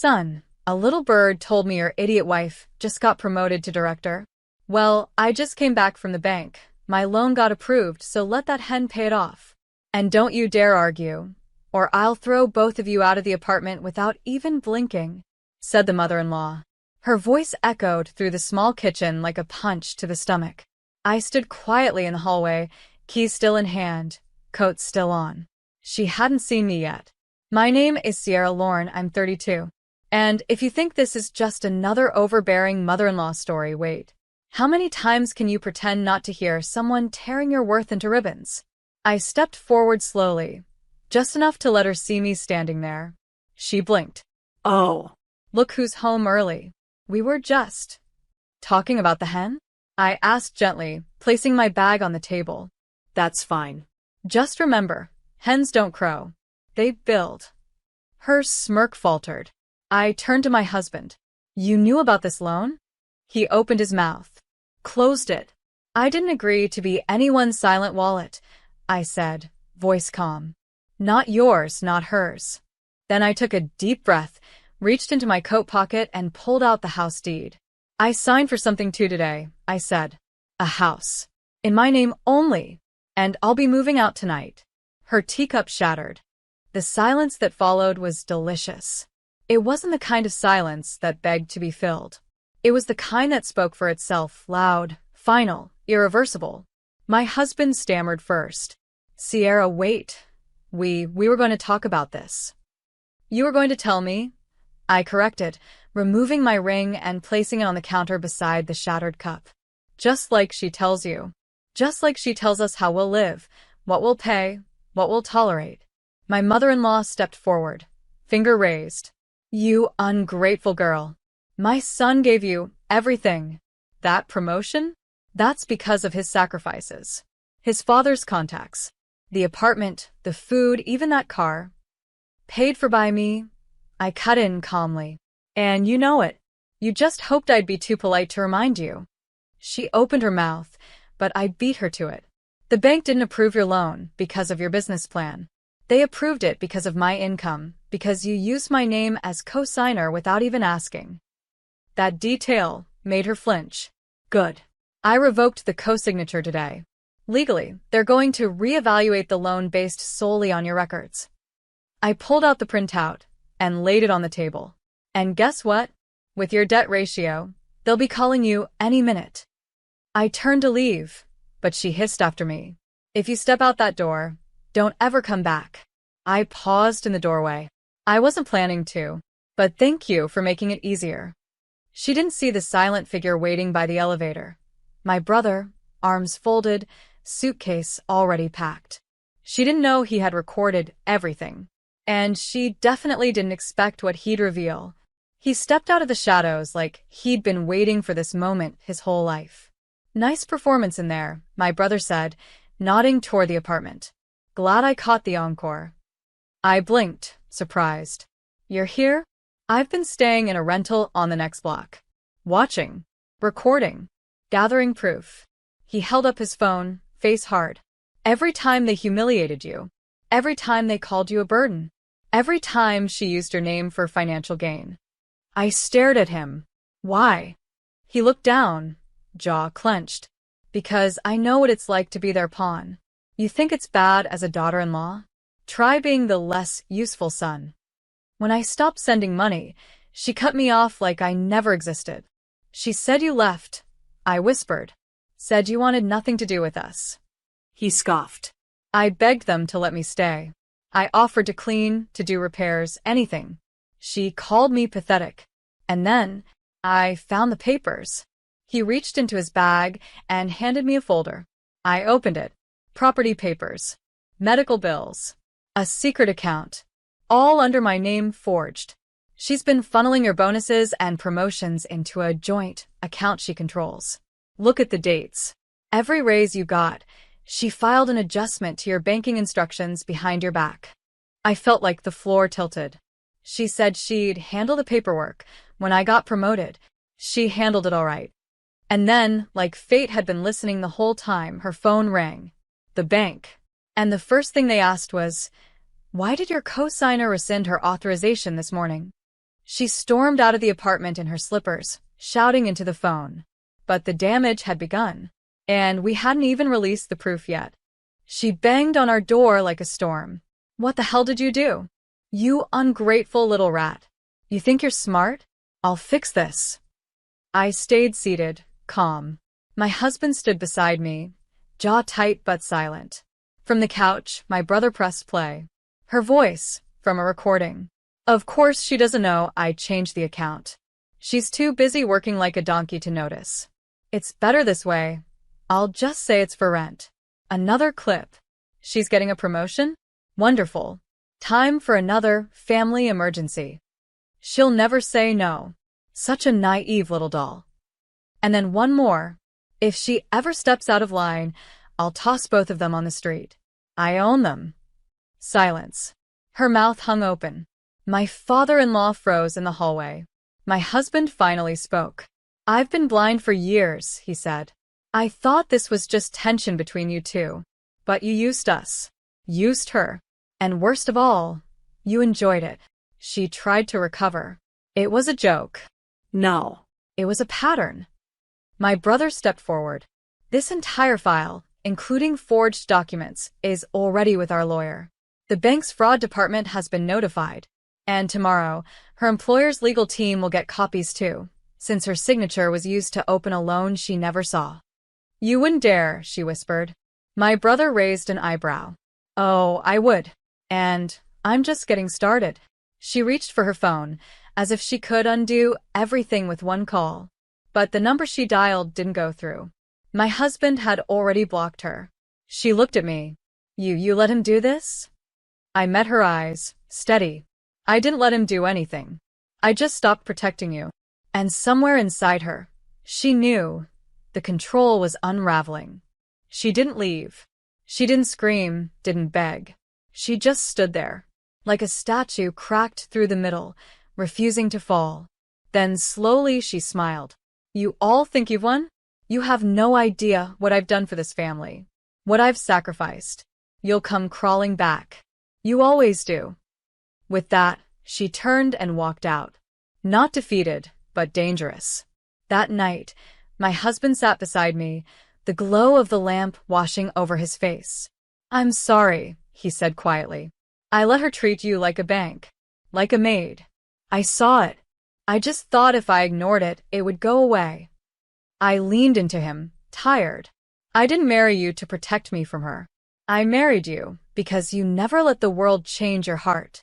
Son, a little bird told me your idiot wife just got promoted to director. Well, I just came back from the bank. My loan got approved, so let that hen pay it off. And don't you dare argue, or I'll throw both of you out of the apartment without even blinking," said the mother-in-law. Her voice echoed through the small kitchen like a punch to the stomach. I stood quietly in the hallway, keys still in hand, coat still on. She hadn't seen me yet. "My name is Sierra Lorne, I'm 32. And if you think this is just another overbearing mother-in-law story, wait. How many times can you pretend not to hear someone tearing your worth into ribbons?" I stepped forward slowly, just enough to let her see me standing there. She blinked. "Oh, look who's home early. We were just talking about the hen?" I asked gently, placing my bag on the table. "That's fine. Just remember, hens don't crow. They build." Her smirk faltered. I turned to my husband. "You knew about this loan?" He opened his mouth, closed it. "I didn't agree to be anyone's silent wallet," I said, voice calm. "Not yours, not hers." Then I took a deep breath, reached into my coat pocket and pulled out the house deed. "I signed for something too today," I said. "A house. In my name only. And I'll be moving out tonight." Her teacup shattered. The silence that followed was delicious. It wasn't the kind of silence that begged to be filled. It was the kind that spoke for itself, loud, final, irreversible. My husband stammered first. "Sierra, wait. We were going to talk about this." "You were going to tell me?" I corrected, removing my ring and placing it on the counter beside the shattered cup. "Just like she tells you. Just like she tells us how we'll live, what we'll pay, what we'll tolerate." My mother-in-law stepped forward, finger raised. "You ungrateful girl. My son gave you everything. That promotion? That's because of his sacrifices. His father's contacts. The apartment, the food, even that car. Paid for by me." I cut in calmly. "And you know it. You just hoped I'd be too polite to remind you." She opened her mouth, but I beat her to it. "The bank didn't approve your loan because of your business plan. They approved it because of my income, because you used my name as co-signer without even asking." That detail made her flinch. "Good. I revoked the co-signature today. Legally, they're going to reevaluate the loan based solely on your records." I pulled out the printout and laid it on the table. "And guess what? With your debt ratio, they'll be calling you any minute." I turned to leave, but she hissed after me. "If you step out that door, don't ever come back." I paused in the doorway. I wasn't planning to, but thank you for making it easier. She didn't see the silent figure waiting by the elevator. My brother, arms folded, suitcase already packed. She didn't know he had recorded everything. And she definitely didn't expect what he'd reveal. He stepped out of the shadows like he'd been waiting for this moment his whole life. "Nice performance in there," my brother said, nodding toward the apartment. "Glad I caught the encore." I blinked, surprised. "You're here?" "I've been staying in a rental on the next block. Watching. Recording. Gathering proof." He held up his phone, face hard. "Every time they humiliated you. Every time they called you a burden. Every time she used your name for financial gain." I stared at him. "Why?" He looked down, jaw clenched. "Because I know what it's like to be their pawn. You think it's bad as a daughter-in-law? Try being the less useful son." When I stopped sending money, she cut me off like I never existed. "She said you left," I whispered. "Said you wanted nothing to do with us." He scoffed. I begged them to let me stay. I offered to clean, to do repairs, anything. She called me pathetic. And then, I found the papers. He reached into his bag and handed me a folder. I opened it. Property papers. Medical bills. A secret account. All under my name forged. She's been funneling your bonuses and promotions into a joint account she controls. Look at the dates. Every raise you got, she filed an adjustment to your banking instructions behind your back. I felt like the floor tilted. She said she'd handle the paperwork. When I got promoted, she handled it all right. And then, like fate had been listening the whole time, her phone rang. The bank. And the first thing they asked was, "Why did your co-signer rescind her authorization this morning?" She stormed out of the apartment in her slippers, shouting into the phone. But the damage had begun, and we hadn't even released the proof yet. She banged on our door like a storm. "What the hell did you do? You ungrateful little rat. You think you're smart? I'll fix this." I stayed seated, calm. My husband stood beside me, jaw tight but silent. From the couch, my brother pressed play. Her voice, from a recording. "Of course she doesn't know I changed the account. She's too busy working like a donkey to notice. It's better this way. I'll just say it's for rent." Another clip. "She's getting a promotion? Wonderful. Time for another family emergency. She'll never say no. Such a naive little doll." And then one more. "If she ever steps out of line, I'll toss both of them on the street. I own them." Silence. Her mouth hung open. My father-in-law froze in the hallway. My husband finally spoke. "I've been blind for years," he said. "I thought this was just tension between you two. But you used us. Used her. And worst of all, you enjoyed it." She tried to recover. "It was a joke." "No. It was a pattern." My brother stepped forward. "This entire file, including forged documents, is already with our lawyer. The bank's fraud department has been notified. And tomorrow, her employer's legal team will get copies too, since her signature was used to open a loan she never saw." "You wouldn't dare," she whispered. My brother raised an eyebrow. "Oh, I would. And I'm just getting started." She reached for her phone, as if she could undo everything with one call. But the number she dialed didn't go through. My husband had already blocked her. She looked at me. You let him do this?" I met her eyes, steady. "I didn't let him do anything. I just stopped protecting you." And somewhere inside her, she knew the control was unraveling. She didn't leave. She didn't scream, didn't beg. She just stood there, like a statue cracked through the middle, refusing to fall. Then slowly she smiled. "You all think you've won? You have no idea what I've done for this family. What I've sacrificed. You'll come crawling back. You always do." With that, she turned and walked out. Not defeated, but dangerous. That night, my husband sat beside me, the glow of the lamp washing over his face. "I'm sorry," he said quietly. "I let her treat you like a bank. Like a maid. I saw it. I just thought if I ignored it, it would go away." I leaned into him, tired. "I didn't marry you to protect me from her. I married you because you never let the world change your heart."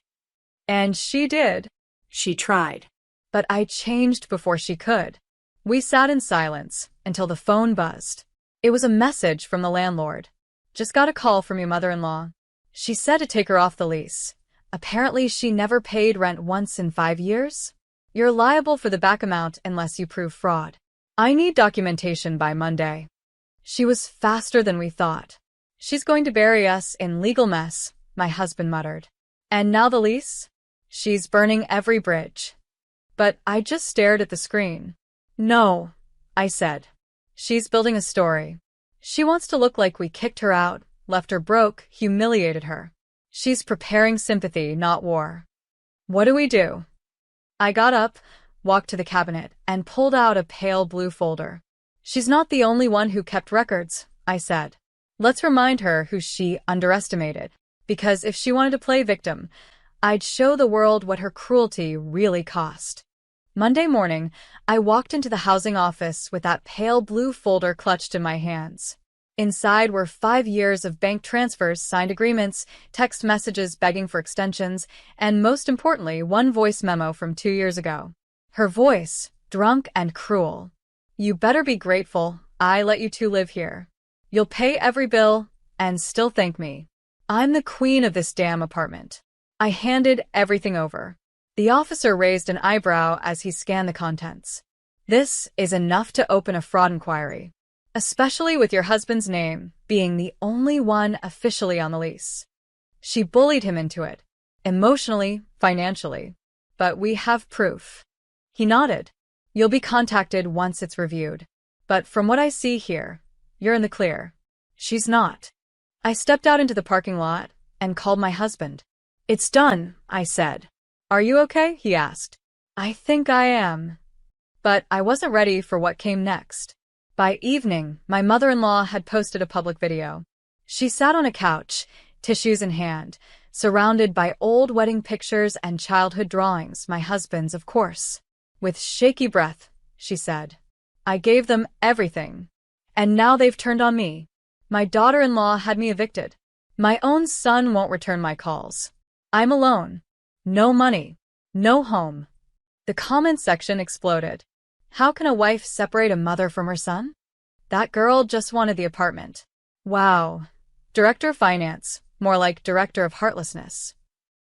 And she did. She tried. But I changed before she could. We sat in silence until the phone buzzed. It was a message from the landlord. "Just got a call from your mother-in-law. She said to take her off the lease. Apparently she never paid rent once in 5 years. You're liable for the back amount unless you prove fraud. I need documentation by Monday." She was faster than we thought. "She's going to bury us in legal mess," my husband muttered. "And now the lease? She's burning every bridge." But I just stared at the screen. "No," I said. "She's building a story. She wants to look like we kicked her out, left her broke, humiliated her. She's preparing sympathy, not war." "What do we do?" I got up, walked to the cabinet, and pulled out a pale blue folder. "She's not the only one who kept records," I said. "Let's remind her who she underestimated. Because if she wanted to play victim, I'd show the world what her cruelty really cost." Monday morning, I walked into the housing office with that pale blue folder clutched in my hands. Inside were 5 years of bank transfers, signed agreements, text messages begging for extensions, and most importantly, one voice memo from 2 years ago. Her voice, drunk and cruel. "You better be grateful I let you two live here. You'll pay every bill and still thank me. I'm the queen of this damn apartment." I handed everything over. The officer raised an eyebrow as he scanned the contents. "This is enough to open a fraud inquiry. Especially with your husband's name being the only one officially on the lease." She bullied him into it. Emotionally, financially. "But we have proof." He nodded. "You'll be contacted once it's reviewed. But from what I see here, you're in the clear." "She's not." I stepped out into the parking lot and called my husband. "It's done," I said. "Are you okay?" he asked. I think I am. But I wasn't ready for what came next. By evening, my mother-in-law had posted a public video. She sat on a couch, tissues in hand, surrounded by old wedding pictures and childhood drawings, my husband's, of course. With shaky breath, she said, "I gave them everything. And now they've turned on me. My daughter-in-law had me evicted. My own son won't return my calls. I'm alone. No money. No home." The comment section exploded. How can a wife separate a mother from her son? That girl just wanted the apartment. Wow. Director of Finance, more like Director of Heartlessness.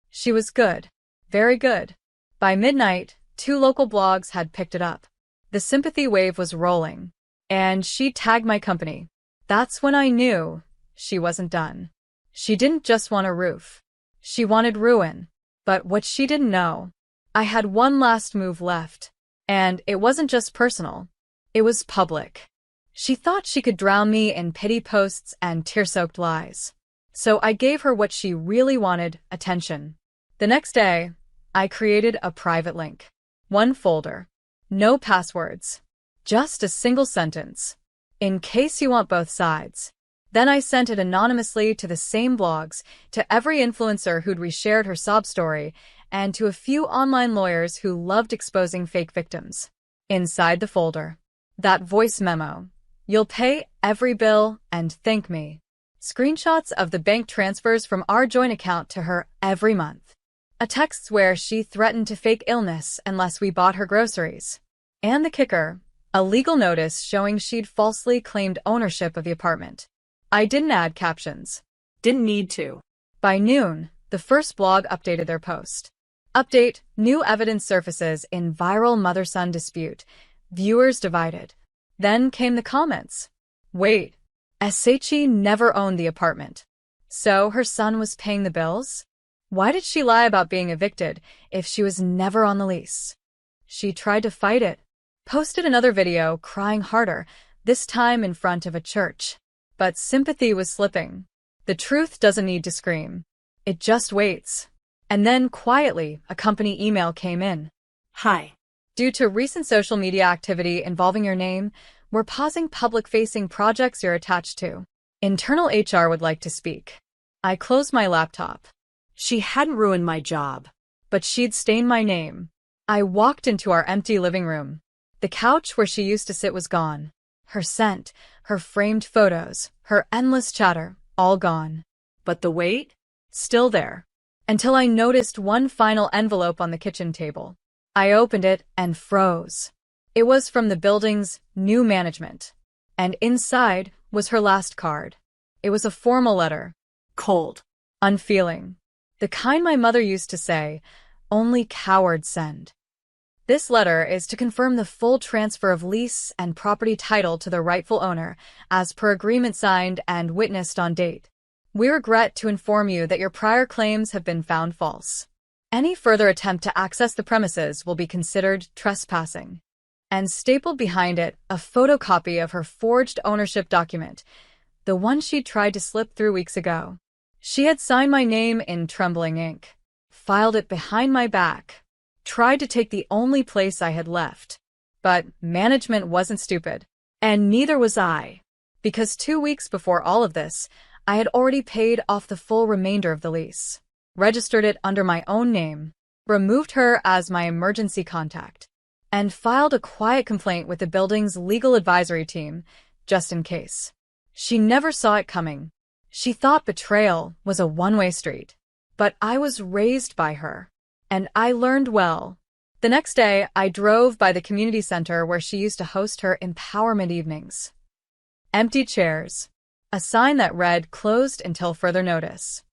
She was good. Very good. By midnight, 2 local blogs had picked it up. The sympathy wave was rolling. And she tagged my company. That's when I knew she wasn't done. She didn't just want a roof. She wanted ruin. But what she didn't know, I had one last move left. And it wasn't just personal. It was public. She thought she could drown me in pity posts and tear-soaked lies. So I gave her what she really wanted, attention. The next day, I created a private link. 1 folder. No passwords. Just a single sentence. In case you want both sides. Then I sent it anonymously to the same blogs, to every influencer who'd reshared her sob story, and to a few online lawyers who loved exposing fake victims. Inside the folder. That voice memo. "You'll pay every bill and thank me." Screenshots of the bank transfers from our joint account to her every month. A text where she threatened to fake illness unless we bought her groceries. And the kicker, a legal notice showing she'd falsely claimed ownership of the apartment. I didn't add captions. Didn't need to. By noon, the first blog updated their post. Update, new evidence surfaces in viral mother-son dispute. Viewers divided. Then came the comments. Wait, SHE never owned the apartment. So her son was paying the bills? Why did she lie about being evicted if she was never on the lease? She tried to fight it. Posted another video crying harder, this time in front of a church. But sympathy was slipping. The truth doesn't need to scream. It just waits. And then, quietly, a company email came in. "Hi. Due to recent social media activity involving your name, we're pausing public-facing projects you're attached to. Internal HR would like to speak." I closed my laptop. She hadn't ruined my job, but she'd stained my name. I walked into our empty living room. The couch where she used to sit was gone. Her scent, her framed photos, her endless chatter, all gone. But the weight? Still there. Until I noticed one final envelope on the kitchen table. I opened it and froze. It was from the building's new management. And inside was her last card. It was a formal letter. Cold. Unfeeling. The kind my mother used to say, "Only cowards send." This letter is to confirm the full transfer of lease and property title to the rightful owner, as per agreement signed and witnessed on date. We regret to inform you that your prior claims have been found false. Any further attempt to access the premises will be considered trespassing. And stapled behind it, a photocopy of her forged ownership document, the one she'd tried to slip through weeks ago. She had signed my name in trembling ink, filed it behind my back, tried to take the only place I had left. But management wasn't stupid. And neither was I. Because 2 weeks before all of this, I had already paid off the full remainder of the lease, registered it under my own name, removed her as my emergency contact, and filed a quiet complaint with the building's legal advisory team, just in case. She never saw it coming. She thought betrayal was a one-way street. But I was raised by her. And I learned well. The next day, I drove by the community center where she used to host her empowerment evenings. Empty chairs. A sign that read, "Closed until further notice."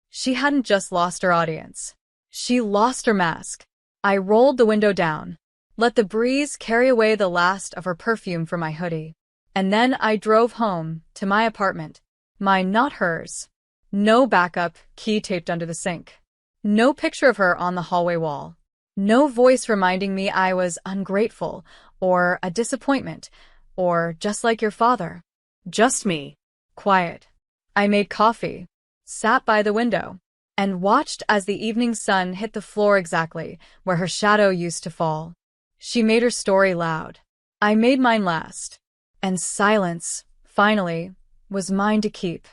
She hadn't just lost her audience. She lost her mask. I rolled the window down, let the breeze carry away the last of her perfume from my hoodie. And then I drove home, to my apartment. Mine, not hers. No backup, key taped under the sink. No picture of her on the hallway wall. No voice reminding me I was ungrateful, or a disappointment, or just like your father. Just me. Quiet. I made coffee. Sat by the window. and watched as the evening sun hit the floor exactly where her shadow used to fall. She made her story loud. I made mine last. And silence, finally, was mine to keep.